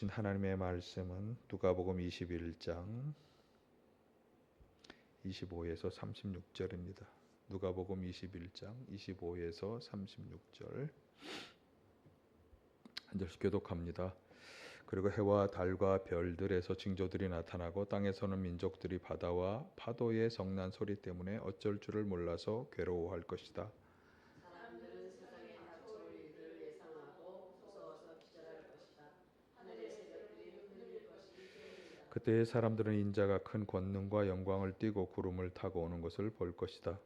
하나님의 말씀은 누가복음 21장 25에서 36절입니다. 누가복음 21장 25에서 36절 한 절씩 교독합니다. 그리고 해와 달과 별들에서 징조들이 나타나고 땅에서는 민족들이 바다와 파도의 성난 소리 때문에 어쩔 줄을 몰라서 괴로워할 것이다. 사람들은 세상에 닥쳐올 일들을 예상하고 무서워서 기절할 것이다. 하늘의 새벽들이 흔들릴 것이기 때문이다. 그때의 사람들은 인자가 큰 권능과 영광을 띠고 구름을 타고 오는 것을 볼 것이다.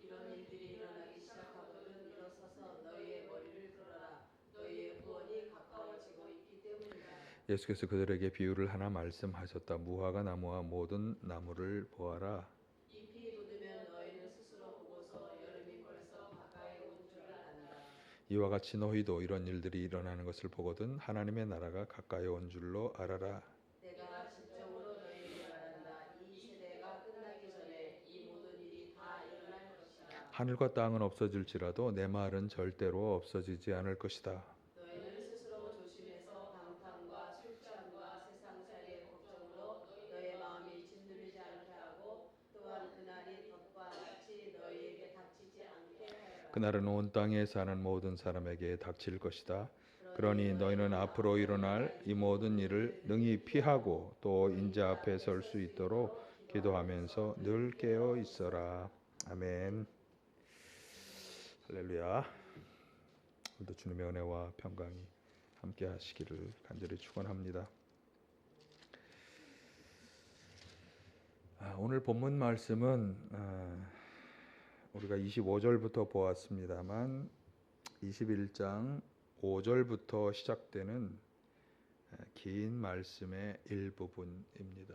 이런 일들이 일어나기 시작하거든 일어서서 너희의 머리를 들어라. 너희의 구원이 가까워지고 있기 때문이다. 예수께서 그들에게 비유를 하나 말씀하셨다. 무화과 나무와 모든 나무를 보아라. 잎이 돋으면 너희는 스스로 보고서 여름이 벌써 가까이 온 줄을 안다. 이와 같이 너희도 이런 일들이 일어나는 것을 보거든 하나님의 나라가 가까이 온 줄로 알아라. 내가 진정으로 너희에게 말한다. 이 세대가 끝나기 전에 이 모든 일이 다 일어날 것이다. 하늘과 땅은 없어질지라도 내 말은 절대로 없어지지 않을 것이다. 너희는 스스로 조심해서 방탕과 술잔과 세상살이의 걱정으로 너희의 마음이 짓눌리지 않게 하고 또한 그날이 덕과 같이 너희에게 닥치지 않게 하여라. 그날은 온 땅에 사는 모든 사람에게 닥칠 것이다. 그러니 너희는 앞으로 일어날 이 모든 일을 능히 피하고 또 인자 앞에 설 수 있도록 기도하면서 늘 깨어 있어라. 아멘. 할렐루야. 오늘도 주님의 은혜와 평강이 함께 하시기를 간절히 축원합니다. 오늘 본문 말씀은 우리가 25절부터 보았습니다만 21장 5절부터 시작되는 긴 말씀의 일부분입니다.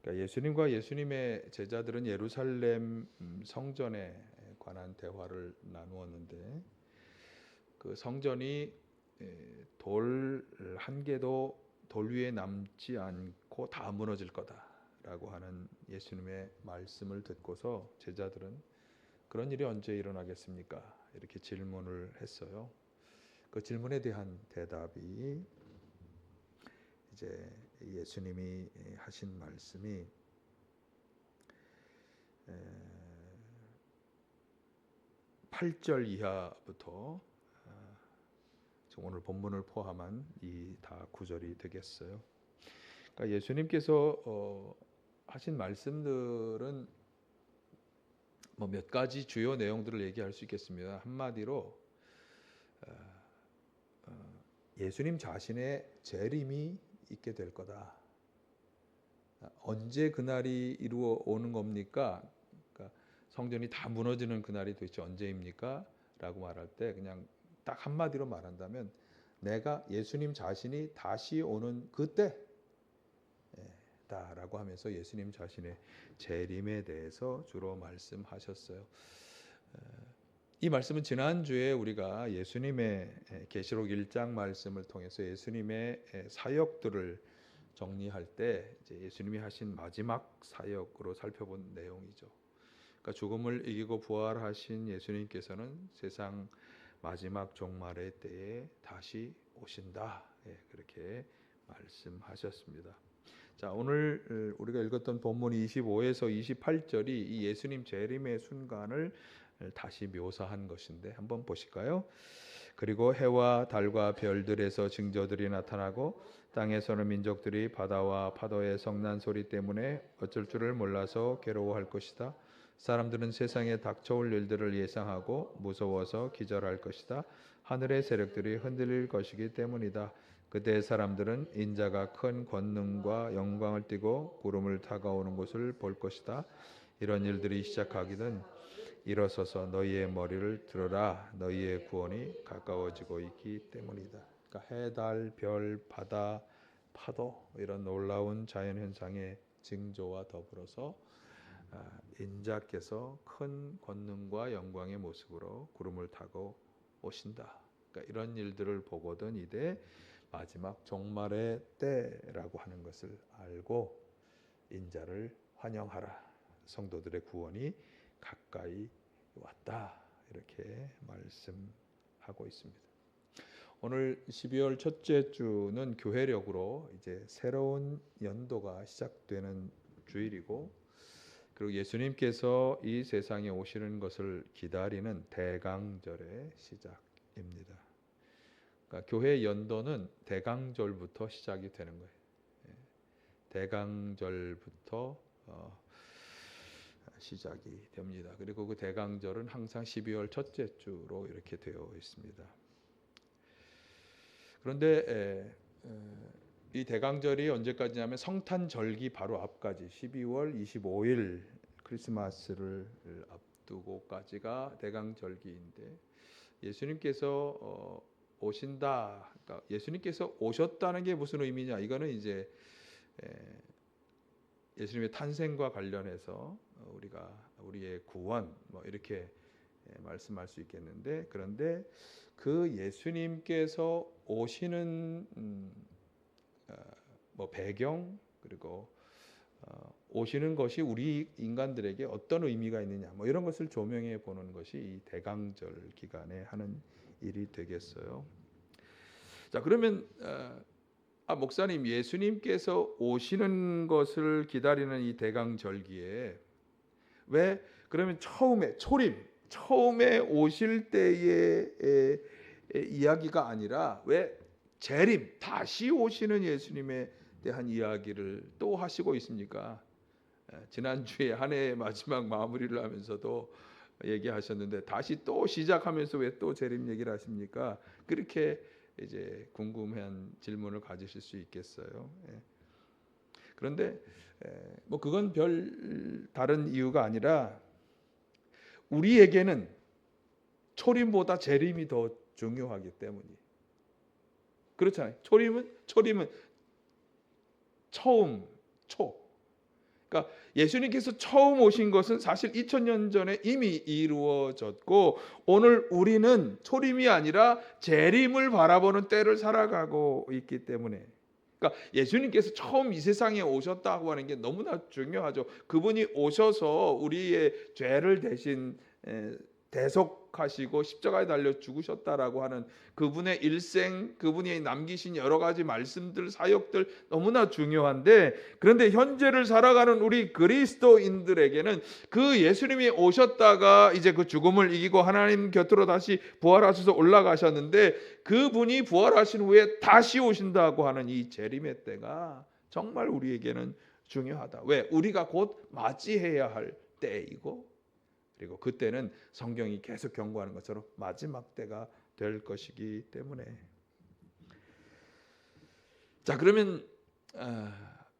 그러니까 예수님과 예수님의 제자들은 예루살렘 성전에 관한 대화를 나누었는데 그 성전이 돌 한 개도 돌 위에 남지 않고 다 무너질 거다라고 하는 예수님의 말씀을 듣고서 제자들은 그런 일이 언제 일어나겠습니까? 이렇게 질문을 했어요. 그 질문에 대한 대답이 이제 예수님이 하신 말씀이 8절 이하부터 오늘 본문을 포함한 이 다 구절이 되겠어요. 그러니까 예수님께서 하신 말씀들은 뭐 몇 가지 주요 내용들을 얘기할 수 있겠습니다. 한마디로 예수님 자신의 재림이 있게 될 거다. 언제 그날이 이루어 오는 겁니까? 그러니까 성전이 다 무너지는 그날이 도대체 언제입니까? 라고 말할 때 그냥 딱 한마디로 말한다면 내가 예수님 자신이 다시 오는 그때 다라고 하면서 예수님 자신의 재림에 대해서 주로 말씀하셨어요. 이 말씀은 지난주에 우리가 예수님의 계시록 1장 말씀을 통해서 예수님의 사역들을 정리할 때 이제 예수님이 하신 마지막 사역으로 살펴본 내용이죠. 그러니까 죽음을 이기고 부활하신 예수님께서는 세상 마지막 종말의 때에 다시 오신다. 그렇게 말씀하셨습니다. 자, 오늘 우리가 읽었던 본문 25에서 28절이 이 예수님 재림의 순간을 다시 묘사한 것인데 한번 보실까요? 그리고 해와 달과 별들에서 징조들이 나타나고 땅에서는 민족들이 바다와 파도의 성난 소리 때문에 어쩔 줄을 몰라서 괴로워할 것이다. 사람들은 세상에 닥쳐올 일들을 예상하고 무서워서 기절할 것이다. 하늘의 세력들이 흔들릴 것이기 때문이다. 그때 사람들은 인자가 큰 권능과 영광을 띠고 구름을 타고 것을 볼 것이다. 이런 일들이 시작하기는 일어서서 너희의 머리를 들어라. 너희의 구원이 가까워지고 있기 때문이다. 그러니까 해, 달, 별, 바다, 파도 이런 놀라운 자연현상의 징조와 더불어서 인자께서 큰 권능과 영광의 모습으로 구름을 타고 오신다. 그러니까 이런 일들을 보거든 이제 마지막 종말의 때라고 하는 것을 알고 인자를 환영하라. 성도들의 구원이 가까이 왔다. 이렇게 말씀하고 있습니다. 오늘 12월 첫째 주는 교회력으로 이제 새로운 연도가 시작되는 주일이고, 그리고 예수님께서 이 세상에 오시는 것을 기다리는 대강절의 시작입니다. 그러니까 교회 연도는 대강절부터 시작이 되는 거예요. 대강절부터 시작이 됩니다. 그리고 그 대강절은 항상 12월 첫째 주로 이렇게 되어 있습니다. 그런데 이 대강절이 언제까지냐면 성탄절기 바로 앞까지 12월 25일 크리스마스를 앞두고까지가 대강절기인데, 예수님께서 오신다. 그러니까 예수님께서 오셨다는 게 무슨 의미냐? 이거는 이제 예수님의 탄생과 관련해서 우리의 구원 뭐 이렇게 말씀할 수 있겠는데, 그런데 그 예수님께서 오시는 뭐 배경, 그리고 오시는 것이 우리 인간들에게 어떤 의미가 있느냐, 뭐 이런 것을 조명해 보는 것이 이 대강절 기간에 하는 일이 되겠어요. 자, 그러면 목사님, 예수님께서 오시는 것을 기다리는 이 대강절기에 왜 그러면 처음에 오실 때의 이야기가 아니라 왜 재림, 다시 오시는 예수님에 대한 이야기를 또 하시고 있습니까? 지난주에 한 해의 마지막 마무리를 하면서도 얘기하셨는데, 다시 또 시작하면서 왜 또 재림 얘기를 하십니까? 그렇게 이제 궁금한 질문을 가지실 수 있겠어요. 그런데 뭐 그건 별 다른 이유가 아니라 우리에게는 초림보다 재림이 더 중요하기 때문이에요. 그렇잖아요. 초림은 처음, 그러니까 예수님께서 처음 오신 것은 사실 2000년 전에 이미 이루어졌고, 오늘 우리는 초림이 아니라 재림을 바라보는 때를 살아가고 있기 때문에, 그러니까 예수님께서 처음 이 세상에 오셨다고 하는 게 너무나 중요하죠. 그분이 오셔서 우리의 죄를 대신 대속하시고 십자가에 달려 죽으셨다라고 하는 그분의 일생, 그분이 남기신 여러 가지 말씀들, 사역들 너무나 중요한데, 그런데 현재를 살아가는 우리 그리스도인들에게는 그 예수님이 오셨다가 이제 그 죽음을 이기고 하나님 곁으로 다시 부활하셔서 올라가셨는데, 그분이 부활하신 후에 다시 오신다고 하는 이 재림의 때가 정말 우리에게는 중요하다. 왜? 우리가 곧 맞이해야 할 때이고, 그리고 그때는 성경이 계속 경고하는 것처럼 마지막 때가 될 것이기 때문에. 자, 그러면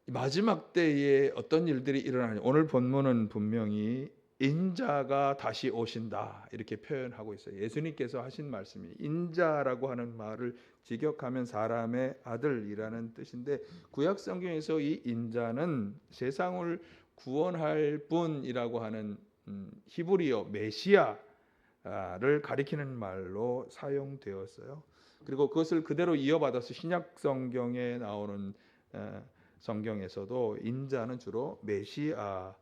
마지막 때에 어떤 일들이 일어나냐? 오늘 본문은 분명히 인자가 다시 오신다 이렇게 표현하고 있어요. 예수님께서 하신 말씀이 인자라고 하는 말을 직역하면 사람의 아들이라는 뜻인데, 구약 성경에서 이 인자는 세상을 구원할 분이라고 하는 히브리어 메시아를 가리키는 말로 사용되었어요. 그리고 그것을 그대로 이어받아서 신약 성경에 나오는 성경에서도 인자는 주로 메시아라는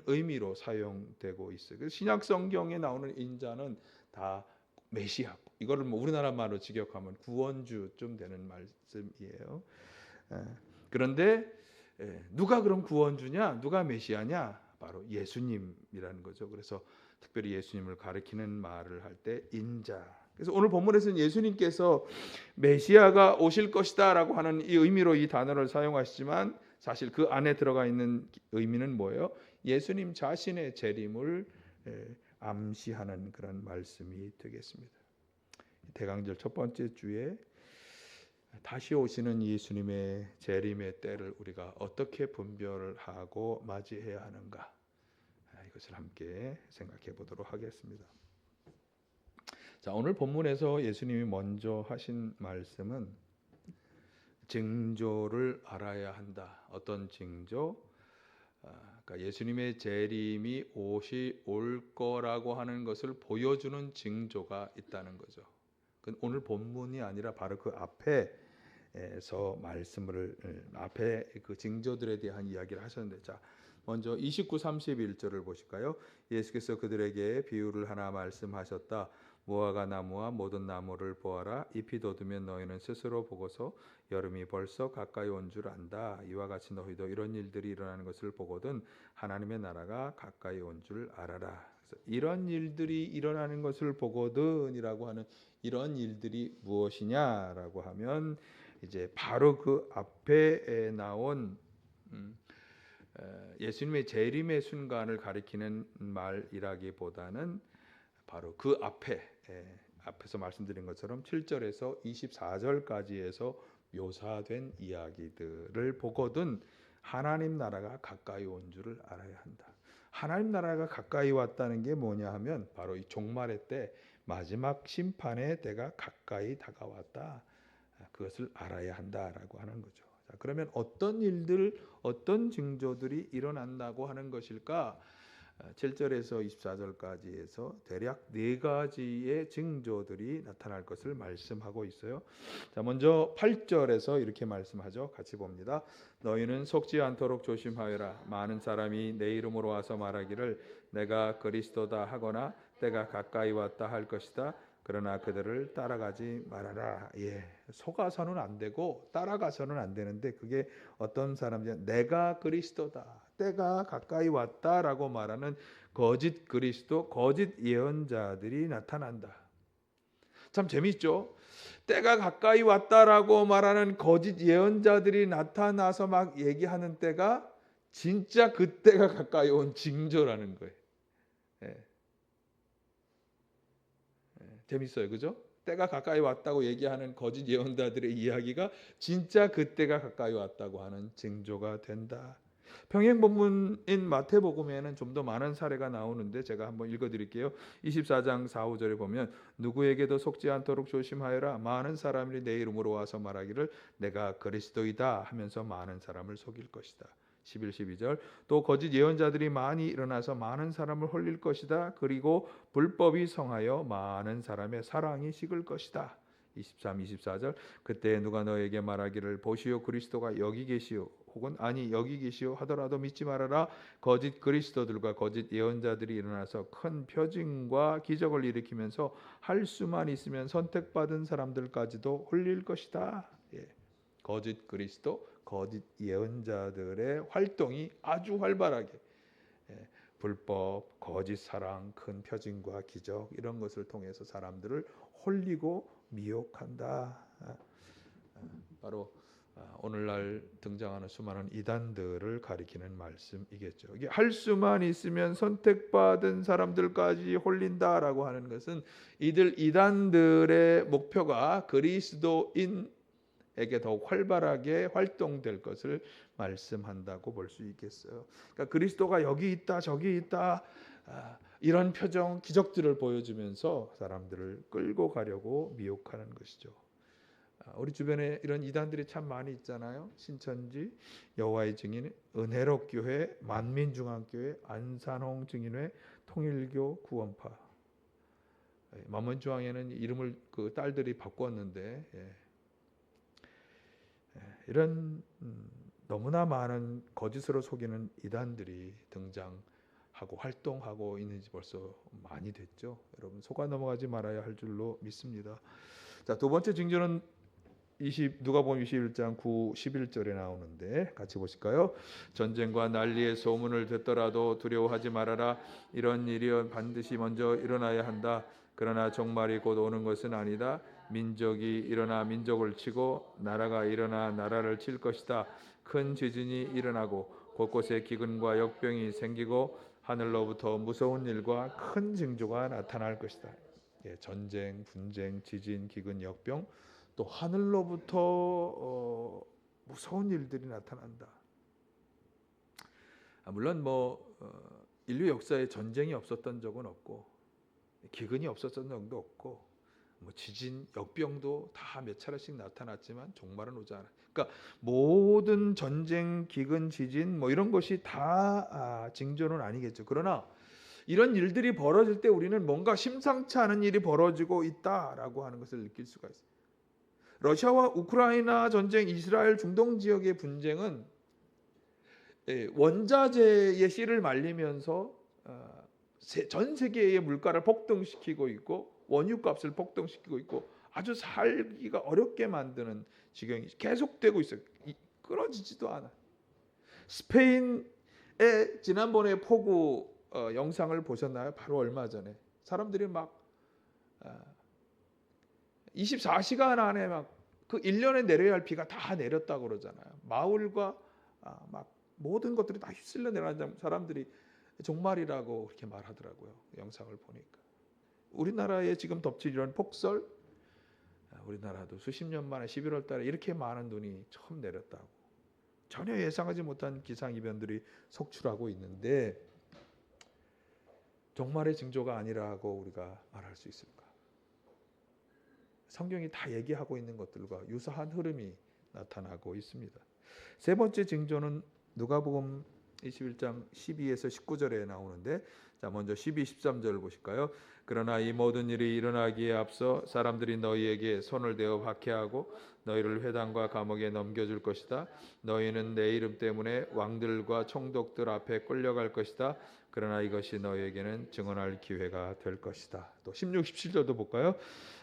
의미로 사용되고 있어요. 그래서 신약 성경에 나오는 인자는 다 메시아. 이거를 뭐 우리나라 말로 직역하면 구원주쯤 되는 말씀이에요. 그런데 누가 그럼 구원주냐? 누가 메시아냐? 바로 예수님이라는 거죠. 그래서 특별히 예수님을 가리키는 말을 할 때 인자. 그래서 오늘 본문에서는 예수님께서 메시아가 오실 것이다라고 하는 이 의미로 이 단어를 사용하시지만, 사실 그 안에 들어가 있는 의미는 뭐예요? 예수님 자신의 재림을 암시하는 그런 말씀이 되겠습니다. 대강절 첫 번째 주에 다시 오시는 예수님의 재림의 때를 우리가 어떻게 분별을 하고 맞이해야 하는가, 이것을 함께 생각해 보도록 하겠습니다. 자, 오늘 본문에서 예수님이 먼저 하신 말씀은 징조를 알아야 한다. 어떤 징조? 그러니까 예수님의 재림이 올 거라고 하는 것을 보여주는 징조가 있다는 거죠. 오늘 본문이 아니라 바로 그 앞에서 말씀을 앞에 그 징조들에 대한 이야기를 하셨는데, 자, 먼저 29, 31절을 보실까요? 예수께서 그들에게 비유를 하나 말씀하셨다. 무화과 나무와 모든 나무를 보아라. 잎이 돋으면 너희는 스스로 보고서 여름이 벌써 가까이 온 줄 안다. 이와 같이 너희도 이런 일들이 일어나는 것을 보거든 하나님의 나라가 가까이 온 줄 알아라. 그래서 이런 일들이 일어나는 것을 보거든이라고 하는 이런 일들이 무엇이냐라고 하면 이제 바로 그 앞에 나온 예수님의 재림의 순간을 가리키는 말이라기보다는 바로 그 앞에서 말씀드린 것처럼 7절에서 24절까지에서 묘사된 이야기들을 보거든 하나님 나라가 가까이 온 줄을 알아야 한다. 하나님 나라가 가까이 왔다는 게 뭐냐 하면 바로 이 종말의 때 마지막 심판의 때가 가까이 다가왔다. 그것을 알아야 한다라고 하는 거죠. 자, 그러면 어떤 일들, 어떤 징조들이 일어난다고 하는 것일까? 7절에서 24절까지에서 대략 네 가지의 징조들이 나타날 것을 말씀하고 있어요. 자, 먼저 8절에서 이렇게 말씀하죠. 같이 봅니다. 너희는 속지 않도록 조심하여라. 많은 사람이 내 이름으로 와서 말하기를 내가 그리스도다 하거나 때가 가까이 왔다 할 것이다. 그러나 그들을 따라가지 말아라. 속아서는 안 되고 따라가서는 안 되는데 그게 어떤 사람이냐? 내가 그리스도다. 때가 가까이 왔다라고 말하는 거짓 그리스도, 거짓 예언자들이 나타난다. 참 재밌죠? 때가 가까이 왔다라고 말하는 거짓 예언자들이 나타나서 막 얘기하는 때가 진짜 그 때가 가까이 온 징조라는 거예요. 재밌어요, 그죠? 때가 가까이 왔다고 얘기하는 거짓 예언자들의 이야기가 진짜 그때가 가까이 왔다고 하는 징조가 된다. 평행 본문인 마태복음에는 좀 더 많은 사례가 나오는데 제가 한번 읽어드릴게요. 24장 4, 5절에 보면 누구에게도 속지 않도록 조심하여라. 많은 사람이 내 이름으로 와서 말하기를 내가 그리스도이다 하면서 많은 사람을 속일 것이다. 11, 12절 또 거짓 예언자들이 많이 일어나서 많은 사람을 홀릴 것이다. 그리고 불법이 성하여 많은 사람의 사랑이 식을 것이다. 23, 24절 그때 누가 너에게 말하기를 보시오 그리스도가 여기 계시오 혹은 아니 여기 계시오 하더라도 믿지 말아라. 거짓 그리스도들과 거짓 예언자들이 일어나서 큰 표징과 기적을 일으키면서 할 수만 있으면 선택받은 사람들까지도 홀릴 것이다. 거짓 그리스도, 거짓 예언자들의 활동이 아주 활발하게 불법, 거짓 사랑, 큰 표징과 기적 이런 것을 통해서 사람들을 홀리고 미혹한다. 바로 오늘날 등장하는 수많은 이단들을 가리키는 말씀이겠죠. 이게 할 수만 있으면 선택받은 사람들까지 홀린다라고 하는 것은 이들 이단들의 목표가 그리스도인에게 더욱 활발하게 활동될 것을 말씀한다고 볼 수 있겠어요. 그러니까 그리스도가 여기 있다 저기 있다 이런 표정 기적들을 보여주면서 사람들을 끌고 가려고 미혹하는 것이죠. 우리 주변에 이런 이단들이 참 많이 있잖아요. 신천지, 여호와의 증인, 은혜롭 교회, 만민중앙교회, 안산홍 증인회, 통일교, 구원파. 만민중앙에는 이름을 그 딸들이 바꿨는데 이런 너무나 많은 거짓으로 속이는 이단들이 등장하고 활동하고 있는지 벌써 많이 됐죠. 여러분 속아 넘어가지 말아야 할 줄로 믿습니다. 자, 두 번째 징조는 누가복음 21장 9, 11절에 나오는데 같이 보실까요? 전쟁과 난리의 소문을 듣더라도 두려워하지 말아라. 이런 일이 반드시 먼저 일어나야 한다. 그러나 종말이 곧 오는 것은 아니다. 민족이 일어나 민족을 치고 나라가 일어나 나라를 칠 것이다. 큰 지진이 일어나고 곳곳에 기근과 역병이 생기고 하늘로부터 무서운 일과 큰 징조가 나타날 것이다. 전쟁, 분쟁, 지진, 기근, 역병 또 하늘로부터 무서운 일들이 나타난다. 물론 인류 역사에 전쟁이 없었던 적은 없고 기근이 없었던 적도 없고 지진, 역병도 다 몇 차례씩 나타났지만 종말은 오지 않아. 그러니까 모든 전쟁, 기근, 지진 이런 것이 다 징조는 아니겠죠. 그러나 이런 일들이 벌어질 때 우리는 뭔가 심상치 않은 일이 벌어지고 있다라고 하는 것을 느낄 수가 있어요. 러시아와 우크라이나 전쟁, 이스라엘 중동 지역의 분쟁은 원자재의 씨를 말리면서 전 세계의 물가를 폭등시키고 있고 원유값을 폭등시키고 있고 아주 살기가 어렵게 만드는 지경이 계속되고 있어요. 끊어지지도 않아. 스페인의 지난번에 폭우 영상을 보셨나요? 바로 얼마 전에 사람들이 막 24시간 안에 막 그 1년에 내려야 할 비가 다 내렸다고 그러잖아요. 마을과 막 모든 것들이 다 휩쓸려 내려가는 사람들이 종말이라고 그렇게 말하더라고요. 영상을 보니까. 우리나라에 지금 덮칠 이런 폭설, 우리나라도 수십 년 만에 11월 달에 이렇게 많은 눈이 처음 내렸다고. 전혀 예상하지 못한 기상이변들이 속출하고 있는데 종말의 징조가 아니라고 우리가 말할 수 있을까? 성경이 다 얘기하고 있는 것들과 유사한 흐름이 나타나고 있습니다. 세 번째 징조는 누가복음 21장 12에서 19절에 나오는데, 자 먼저 12, 13절을 보실까요? 그러나 이 모든 일이 일어나기에 앞서 사람들이 너희에게 손을 대어 박해하고 너희를 회당과 감옥에 넘겨줄 것이다. 너희는 내 이름 때문에 왕들과 총독들 앞에 끌려갈 것이다. 그러나 이것이 너희에게는 증언할 기회가 될 것이다. 또 16, 17절도 볼까요?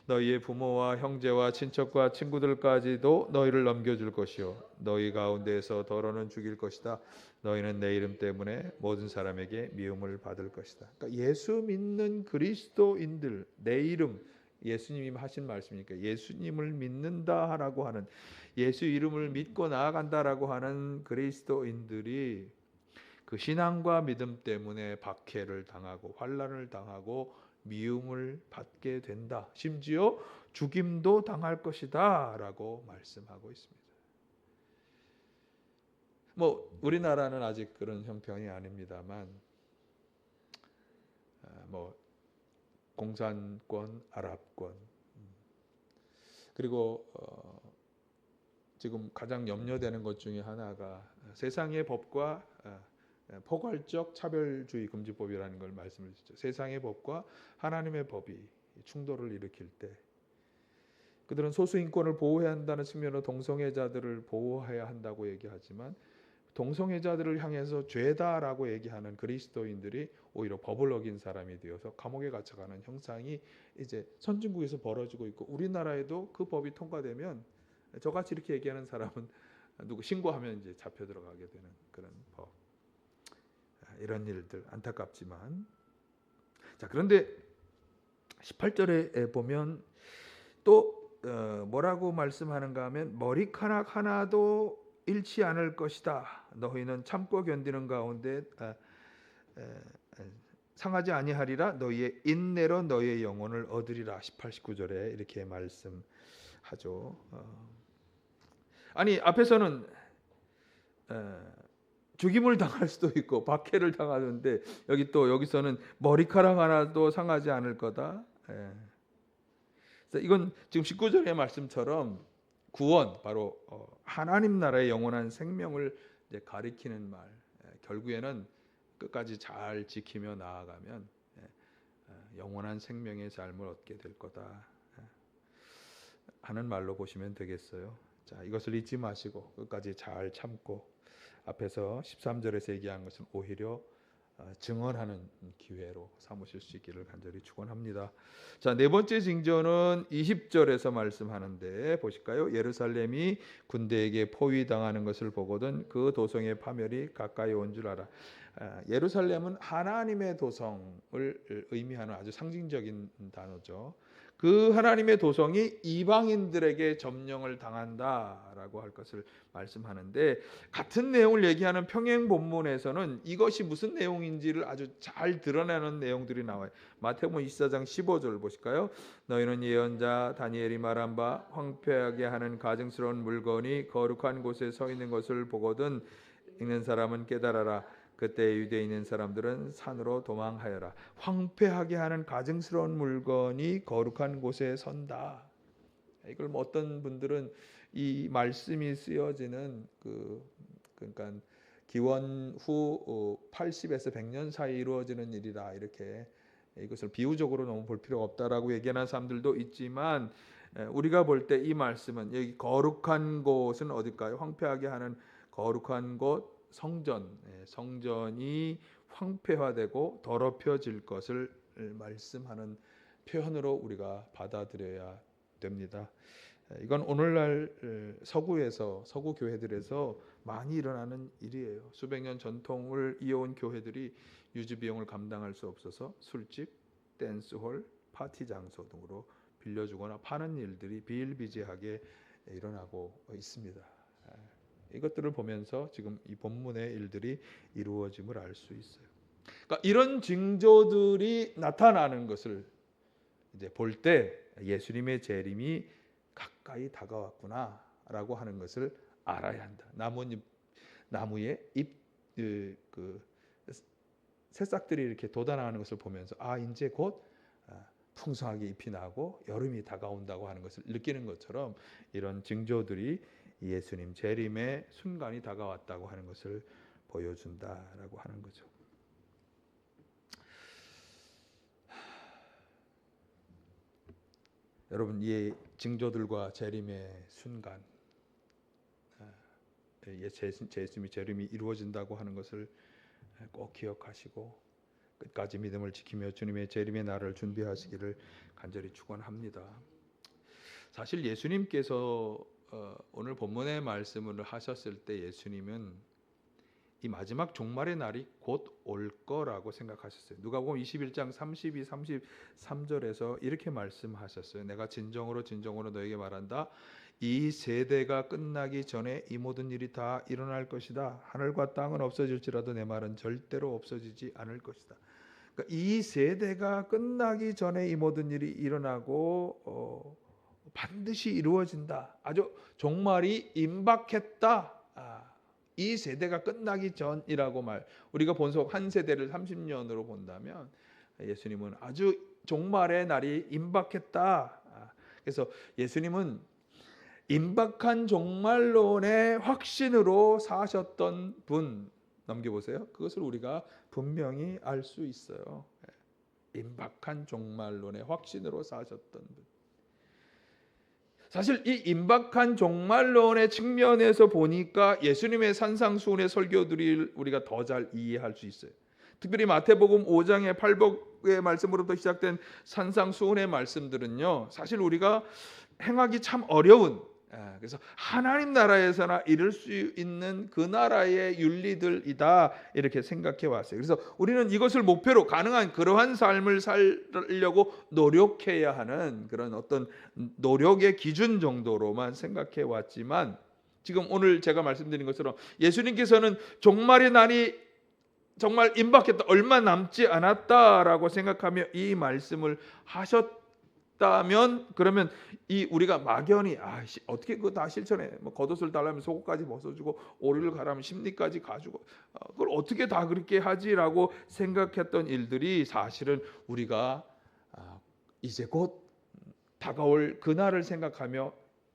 너희의 부모와 형제와 친척과 친구들까지도 너희를 넘겨줄 것이요 너희 가운데에서 더러는 죽일 것이다. 너희는 내 이름 때문에 모든 사람에게 미움을 받을 것이다. 그러니까 예수 믿는 그리스도인들, 내 이름, 예수님이 하신 말씀이니까 예수님을 믿는다라고 하는, 예수 이름을 믿고 나아간다라고 하는 그리스도인들이 그 신앙과 믿음 때문에 박해를 당하고 환난을 당하고 미움을 받게 된다. 심지어 죽임도 당할 것이다라고 말씀하고 있습니다. 뭐 우리나라는 아직 그런 형편이 아닙니다만, 뭐 공산권, 아랍권, 그리고 지금 가장 염려되는 것 중에 하나가 세상의 법과 포괄적 차별주의 금지법이라는 걸 말씀을 드렸죠. 세상의 법과 하나님의 법이 충돌을 일으킬 때 그들은 소수인권을 보호해야 한다는 측면으로 동성애자들을 보호해야 한다고 얘기하지만 동성애자들을 향해서 죄다라고 얘기하는 그리스도인들이 오히려 법을 어긴 사람이 되어서 감옥에 갇혀가는 형상이 이제 선진국에서 벌어지고 있고, 우리나라에도 그 법이 통과되면 저같이 이렇게 얘기하는 사람은 누구 신고하면 이제 잡혀 들어가게 되는 그런 법. 이런 일들 안타깝지만, 자 그런데 18절에 보면 또 뭐라고 말씀하는가 하면 머리카락 하나도 잃지 않을 것이다. 너희는 참고 견디는 가운데 상하지 아니하리라. 너희의 인내로 너희의 영혼을 얻으리라. 18, 19절에 이렇게 말씀하죠. 아니 앞에서는 죽임을 당할 수도 있고 박해를 당하는데 여기서는 머리카락 하나도 상하지 않을 거다. 이건 지금 19절의 말씀처럼 구원, 바로 하나님 나라의 영원한 생명을 이제 가리키는 말. 결국에는 끝까지 잘 지키며 나아가면 영원한 생명의 삶을 얻게 될 거다 하는 말로 보시면 되겠어요. 자, 이것을 잊지 마시고 끝까지 잘 참고 앞에서 13절에서 얘기한 것은 오히려 증언하는 기회로 삼으실 수 있기를 간절히 축원합니다. 자, 네 번째 징조는 20절에서 말씀하는데 보실까요? 예루살렘이 군대에게 포위당하는 것을 보거든 그 도성의 파멸이 가까이 온 줄 알아. 예루살렘은 하나님의 도성을 의미하는 아주 상징적인 단어죠. 그 하나님의 도성이 이방인들에게 점령을 당한다라고 할 것을 말씀하는데, 같은 내용을 얘기하는 평행 본문에서는 이것이 무슨 내용인지를 아주 잘 드러내는 내용들이 나와요. 마태복음 24장 15절 보실까요? 너희는 예언자 다니엘이 말한 바 황폐하게 하는 가증스러운 물건이 거룩한 곳에 서 있는 것을 보거든 읽는 사람은 깨달아라. 그때 유대에 있는 사람들은 산으로 도망하여라. 황폐하게 하는 가증스러운 물건이 거룩한 곳에 선다. 이걸 뭐 어떤 분들은 이 말씀이 쓰여지는 그러니까 기원 후 80에서 100년 사이 이루어지는 일이라 이렇게 이것을 비유적으로 너무 볼 필요가 없다라고 얘기하는 사람들도 있지만, 우리가 볼 때 이 말씀은 여기 거룩한 곳은 어딜까요? 황폐하게 하는 거룩한 곳, 성전이 황폐화되고 더럽혀질 것을 말씀하는 표현으로 우리가 받아들여야 됩니다. 이건 오늘날 서구에서 서구 교회들에서 많이 일어나는 일이에요. 수백 년 전통을 이어온 교회들이 유지 비용을 감당할 수 없어서 술집, 댄스홀, 파티 장소 등으로 빌려주거나 파는 일들이 비일비재하게 일어나고 있습니다. 이것들을 보면서 지금 이 본문의 일들이 이루어짐을 알 수 있어요. 그러니까 이런 징조들이 나타나는 것을 이제 볼 때 예수님의 재림이 가까이 다가왔구나라고 하는 것을 알아야 한다. 나무에 그 새싹들이 이렇게 돋아나는 것을 보면서 이제 곧 풍성하게 잎이 나고 여름이 다가온다고 하는 것을 느끼는 것처럼 이런 징조들이 예수님 재림의 순간이 다가왔다고 하는 것을 보여준다라고 하는 거죠. 여러분, 이 징조들과 재림의 순간, 예수님의 재림이 이루어진다고 하는 것을 꼭 기억하시고 끝까지 믿음을 지키며 주님의 재림의 날을 준비하시기를 간절히 축원합니다. 사실 예수님께서 오늘 본문의 말씀을 하셨을 때 예수님은 이 마지막 종말의 날이 곧 올 거라고 생각하셨어요. 누가복음 21장 32, 33절에서 이렇게 말씀하셨어요. 내가 진정으로 너에게 말한다. 이 세대가 끝나기 전에 이 모든 일이 다 일어날 것이다. 하늘과 땅은 없어질지라도 내 말은 절대로 없어지지 않을 것이다. 그러니까 이 세대가 끝나기 전에 이 모든 일이 일어나고 반드시 이루어진다. 아주 종말이 임박했다. 이 세대가 끝나기 전이라고 우리가 본속 한 세대를 30년으로 본다면 예수님은 아주 종말의 날이 임박했다. 그래서 예수님은 임박한 종말론의 확신으로 사셨던 분, 넘겨보세요. 그것을 우리가 분명히 알 수 있어요. 임박한 종말론의 확신으로 사셨던 분. 사실 이 임박한 종말론의 측면에서 보니까 예수님의 산상수훈의 설교들을 우리가 더 잘 이해할 수 있어요. 특별히 마태복음 5장의 팔복의 말씀으로부터 시작된 산상수훈의 말씀들은요, 사실 우리가 행하기 참 어려운, 그래서 하나님 나라에서나 이룰 수 있는 그 나라의 윤리들이다 이렇게 생각해 왔어요. 그래서 우리는 이것을 목표로 가능한 그러한 삶을 살려고 노력해야 하는 그런 어떤 노력의 기준 정도로만 생각해 왔지만, 지금 오늘 제가 말씀드린 것처럼 예수님께서는 종말의 날이 정말 임박했다, 얼마 남지 않았다라고 생각하며 이 말씀을 하셨다면, 그러면 이 우리가 막연히 어떻게 그거 다 실천해? 뭐 겉옷을 달라면 속옷까지 벗어주고 오리를 가라면 심리까지 가지고 그걸 어떻게 다 그렇게 하지라고 생각했던 일들이 사실은 우리가 이제 곧 다가올 그날을 생각하며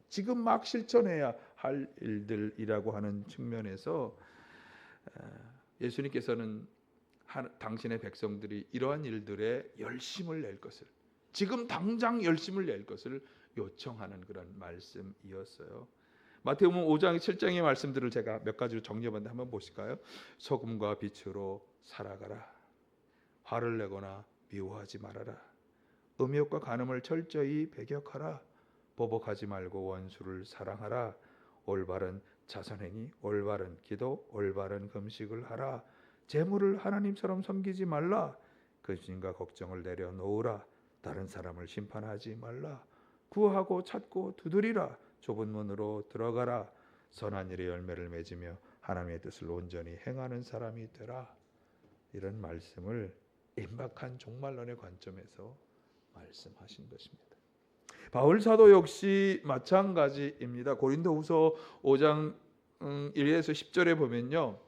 지금 막 실천해야 할 일들이라고 하는 측면에서 예수님께서는 당신의 백성들이 이러한 일들에 열심을 낼 것을, 지금 당장 열심을 낼 것을 요청하는 그런 말씀이었어요. 마태복음 5장 7장의 말씀들을 제가 몇 가지로 정리해봤는데 한번 보실까요? 소금과 빛으로 살아가라. 화를 내거나 미워하지 말아라. 음욕과 간음을 철저히 배격하라. 보복하지 말고 원수를 사랑하라. 올바른 자선행위, 올바른 기도, 올바른 금식을 하라. 재물을 하나님처럼 섬기지 말라. 근심과 걱정을 내려놓으라. 다른 사람을 심판하지 말라. 구하고 찾고 두드리라. 좁은 문으로 들어가라. 선한 일의 열매를 맺으며 하나님의 뜻을 온전히 행하는 사람이 되라. 이런 말씀을 임박한 종말론의 관점에서 말씀하신 것입니다. 바울 사도 역시 마찬가지입니다. 고린도후서 5장 1에서 10절에 보면요,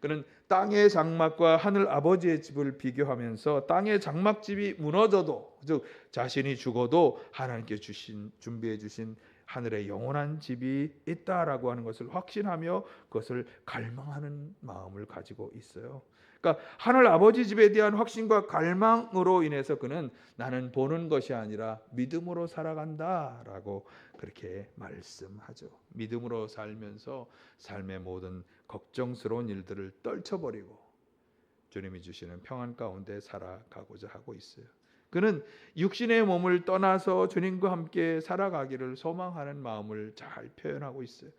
그는 땅의 장막과 하늘 아버지의 집을 비교하면서 땅의 장막집이 무너져도, 즉 자신이 죽어도 하나님께 준비해 주신 하늘의 영원한 집이 있다라고 하는 것을 확신하며 그것을 갈망하는 마음을 가지고 있어요. 그러니까 하늘 아버지 집에 대한 확신과 갈망으로 인해서 그는 나는 보는 것이 아니라 믿음으로 살아간다라고 그렇게 말씀하죠. 믿음으로 살면서 삶의 모든 걱정스러운 일들을 떨쳐버리고 주님이 주시는 평안 가운데 살아가고자 하고 있어요. 그는 육신의 몸을 떠나서 주님과 함께 살아가기를 소망하는 마음을 잘 표현하고 있어요.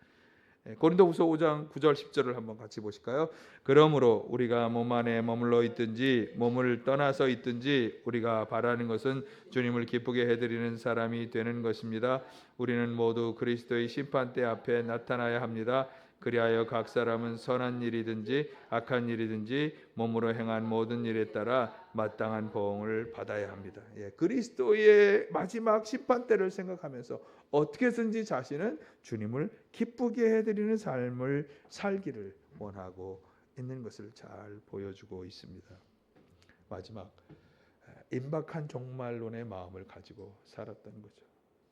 고린도후서 5장 9절 10절을 한번 같이 보실까요? 그러므로 우리가 몸 안에 머물러 있든지 몸을 떠나서 있든지 우리가 바라는 것은 주님을 기쁘게 해드리는 사람이 되는 것입니다. 우리는 모두 그리스도의 심판대 앞에 나타나야 합니다. 그리하여 각 사람은 선한 일이든지 악한 일이든지 몸으로 행한 모든 일에 따라 마땅한 보응을 받아야 합니다. 그리스도의 마지막 심판대를 생각하면서 어떻게든지 자신은 주님을 기쁘게 해드리는 삶을 살기를 원하고 있는 것을 잘 보여주고 있습니다. 마지막 임박한 종말론의 마음을 가지고 살았던 거죠.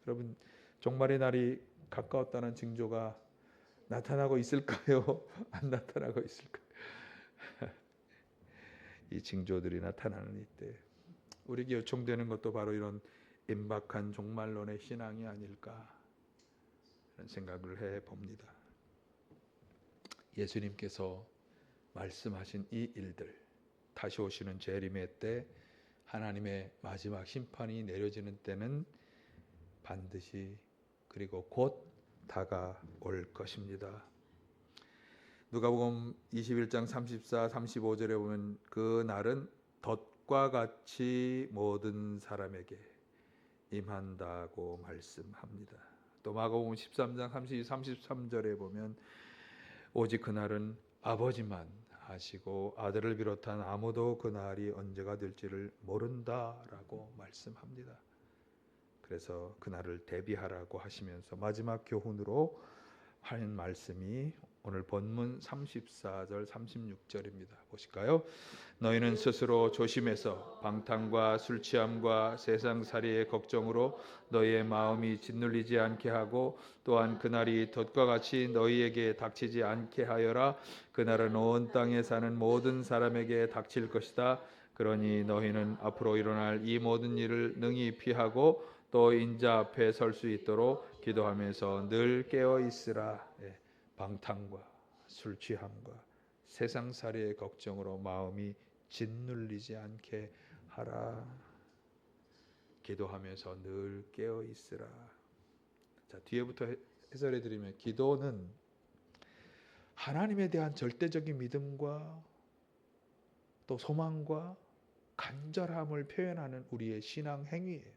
여러분, 종말의 날이 가까웠다는 징조가 나타나고 있을까요? 안 나타나고 있을까요? 이 징조들이 나타나는 이때 우리에게 요청되는 것도 바로 이런 임박한 종말론의 신앙이 아닐까 하는 생각을 해봅니다. 예수님께서 말씀하신 이 일들, 다시 오시는 재림의 때 하나님의 마지막 심판이 내려지는 때는 반드시 그리고 곧 다가올 것입니다. 누가복음 21장 34, 35절에 보면 그 날은 덫과 같이 모든 사람에게 임한다고 말씀합니다. 또 마가복음 13장 32, 33절에 보면 오직 그날은 아버지만 아시고 아들을 비롯한 아무도 그날이 언제가 될지를 모른다라고 말씀합니다. 그래서 그날을 대비하라고 하시면서 마지막 교훈으로 하는 말씀이 오늘 본문 34절 36절입니다. 보실까요? 너희는 스스로 조심해서 방탕과 술 취함과 세상살이의 걱정으로 너희의 마음이 짓눌리지 않게 하고 또한 그날이 덫과 같이 너희에게 닥치지 않게 하여라. 그날은 온 땅에 사는 모든 사람에게 닥칠 것이다. 그러니 너희는 앞으로 일어날 이 모든 일을 능히 피하고 또 인자 앞에 설 수 있도록 기도하면서 늘 깨어 있으라. 방탕과 술 취함과 세상살이의 걱정으로 마음이 짓눌리지 않게 하라. 기도하면서 늘 깨어 있으라. 자, 뒤에부터 해설해 드리면 기도는 하나님에 대한 절대적인 믿음과 또 소망과 간절함을 표현하는 우리의 신앙 행위예요.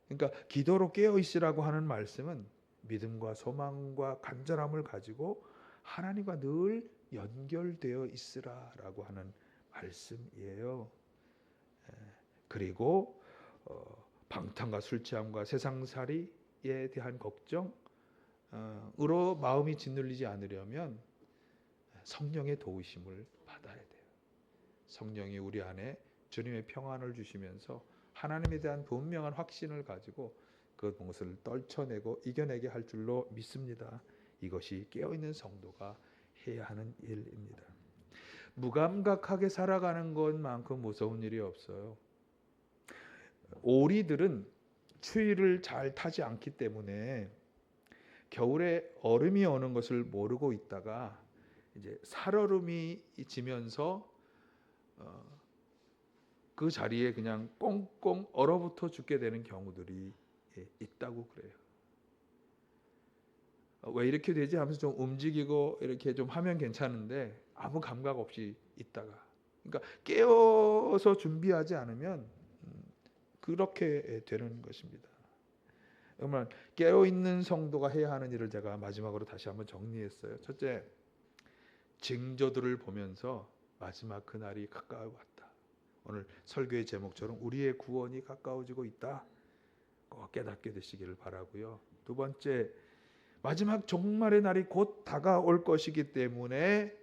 그러니까 기도로 깨어 있으라고 하는 말씀은 믿음과 소망과 간절함을 가지고 하나님과 늘 연결되어 있으라라고 하는 말씀이에요. 그리고 방탕과 술 취함과 세상살이에 대한 걱정으로 마음이 짓눌리지 않으려면 성령의 도우심을 받아야 돼요. 성령이 우리 안에 주님의 평안을 주시면서 하나님에 대한 분명한 확신을 가지고 그것을 떨쳐내고 이겨내게 할 줄로 믿습니다. 이것이 깨어있는 성도가 해야 하는 일입니다. 무감각하게 살아가는 것만큼 무서운 일이 없어요. 오리들은 추위를 잘 타지 않기 때문에 겨울에 얼음이 오는 것을 모르고 있다가 이제 살얼음이 지면서 그 자리에 그냥 꽁꽁 얼어붙어 죽게 되는 경우들이 있다고 그래요. 왜 이렇게 되지 하면서 좀 움직이고 이렇게 좀 하면 괜찮은데 아무 감각 없이 있다가, 그러니까 깨어서 준비하지 않으면 그렇게 되는 것입니다. 그러면 깨어 있는 성도가 해야 하는 일을 제가 마지막으로 다시 한번 정리했어요. 첫째, 징조들을 보면서 마지막 그날이 가까워 왔다. 오늘 설교의 제목처럼 우리의 구원이 가까워지고 있다. 꼭 깨닫게 되시기를 바라고요. 두 번째, 마지막 종말의 날이 곧 다가올 것이기 때문에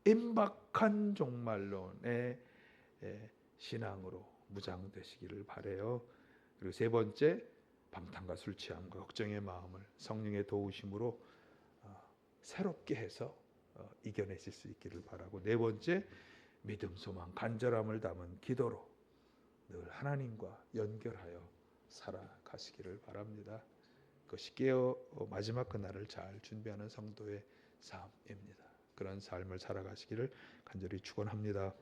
임박한 종말론의 신앙으로 무장되시기를 바라요. 그리고 세 번째, 방탕과 술 취함과 걱정의 마음을 성령의 도우심으로 새롭게 해서 이겨내실 수 있기를 바라고, 네 번째, 믿음, 소망, 간절함을 담은 기도로 늘 하나님과 연결하여 살아가시기를 바랍니다. 그것이 깨어 마지막 그날을 잘 준비하는 성도의 삶입니다. 그런 삶을 살아가시기를 간절히 축원합니다.